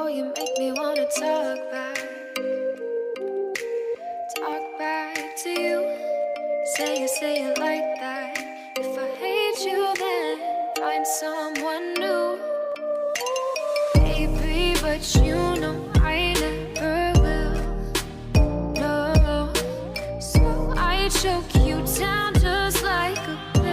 you make me wanna talk back to you. Say it like that. If I hate you, then find someone new. Baby, but you know I never will. No, so I choke you down just like a pill.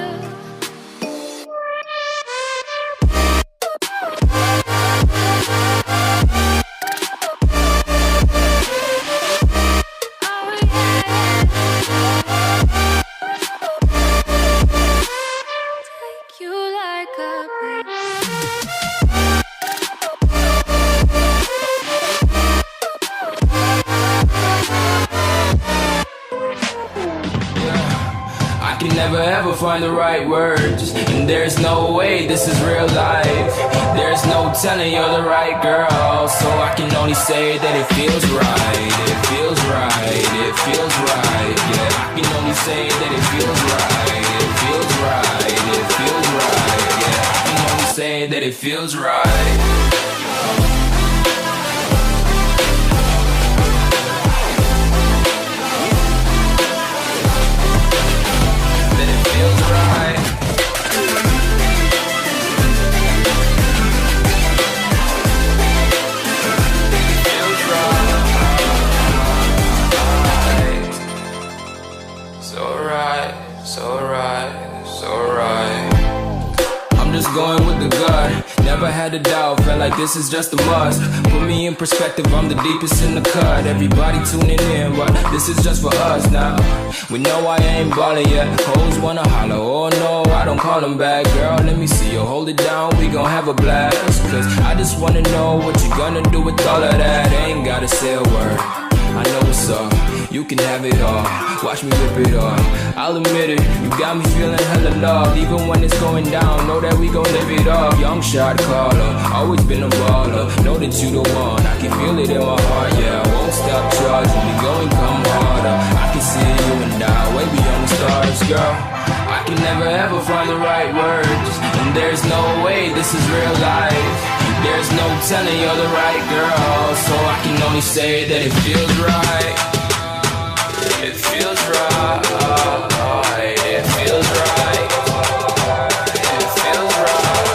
Never ever find the right words, and there's no way this is real life. There's no telling you're the right girl, so I can only say that it feels right. It feels right, it feels right. Yeah, I can only say that it feels right. It feels right, it feels right. Yeah, I can only say that it feels right. Going with the gut, never had a doubt, felt like this is just a must. Put me in perspective, I'm the deepest in the cut. Everybody tuning in, but this is just for us now. We know I ain't ballin' yet, hoes wanna holler, oh no, I don't call them back. Girl, let me see you hold it down, we gon' have a blast. Cause I just wanna know what you gonna do with all of that. Ain't gotta say a word, I know what's up, you can have it all. Watch me rip it off, I'll admit it. You got me feeling hella love, even when it's going down. Know that we gon' live it up. Young shot caller, always been a baller. Know that you the one, I can feel it in my heart. Yeah, I won't stop charging, we going come harder. I can see you and I, way beyond the stars, girl. I can never ever find the right words, and there's no way this is real life. There's no telling you're the right girl, so I can only say that it feels right. It feels right. It feels right. It feels right.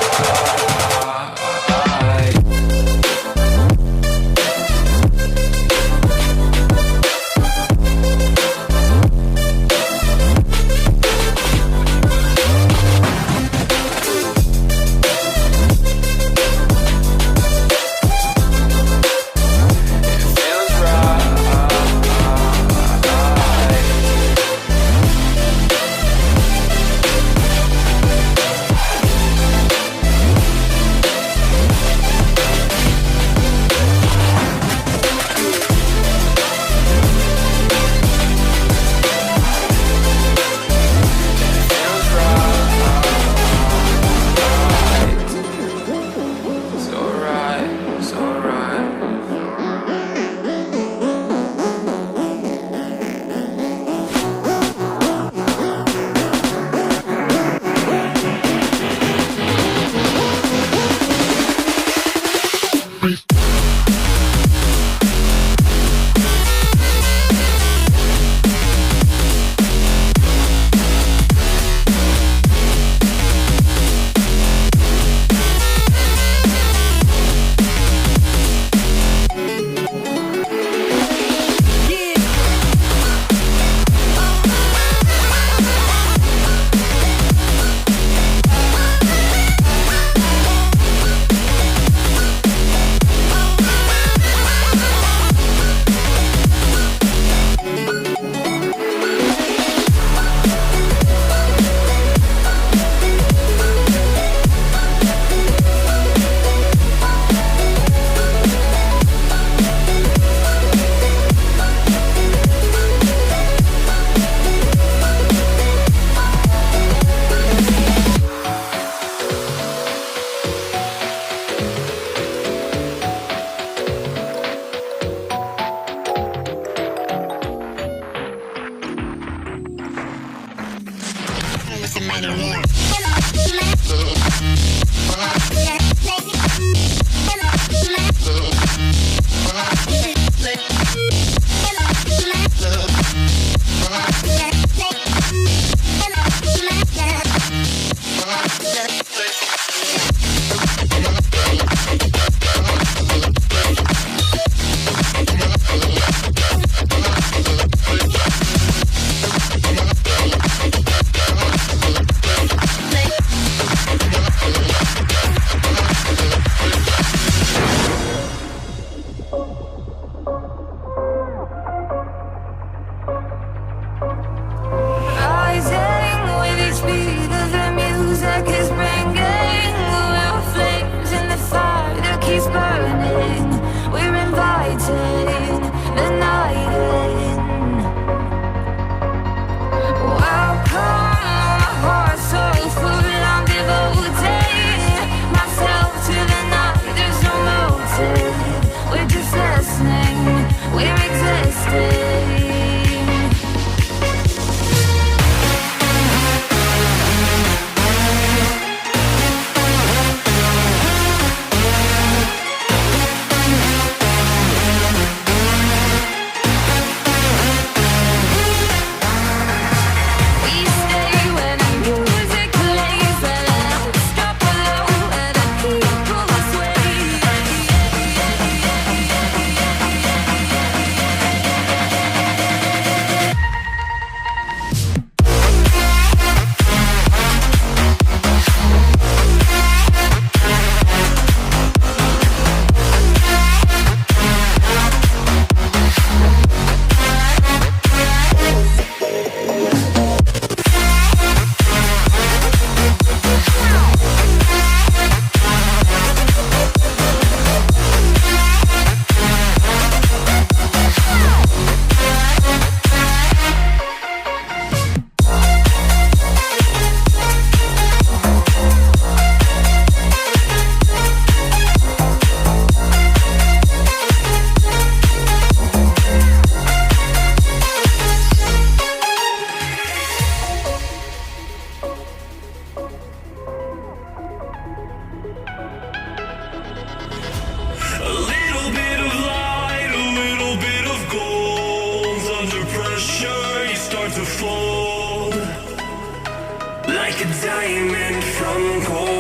a diamond from gold.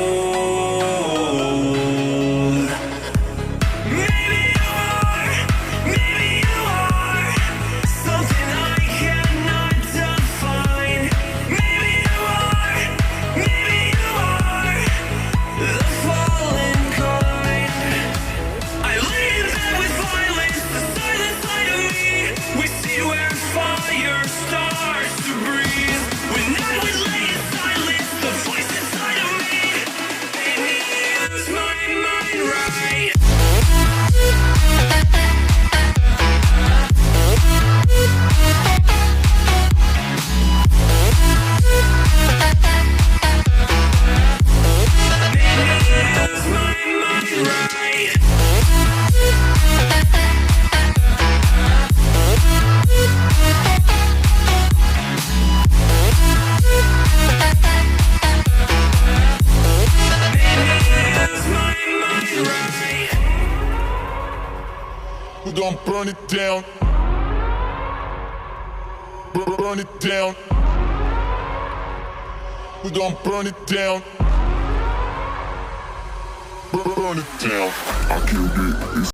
Maybe you are something I cannot define. Maybe you are the fallen kind. I lay in bed with violence, the silent side of me. We see where fire starts to breathe. When I would lay in silence, the voice inside of me made me lose my mind right. Lose my mind right. Lose my mind right. We're gonna burn it down. Burn it down. We're gonna burn it down. Burn it down. I killed it.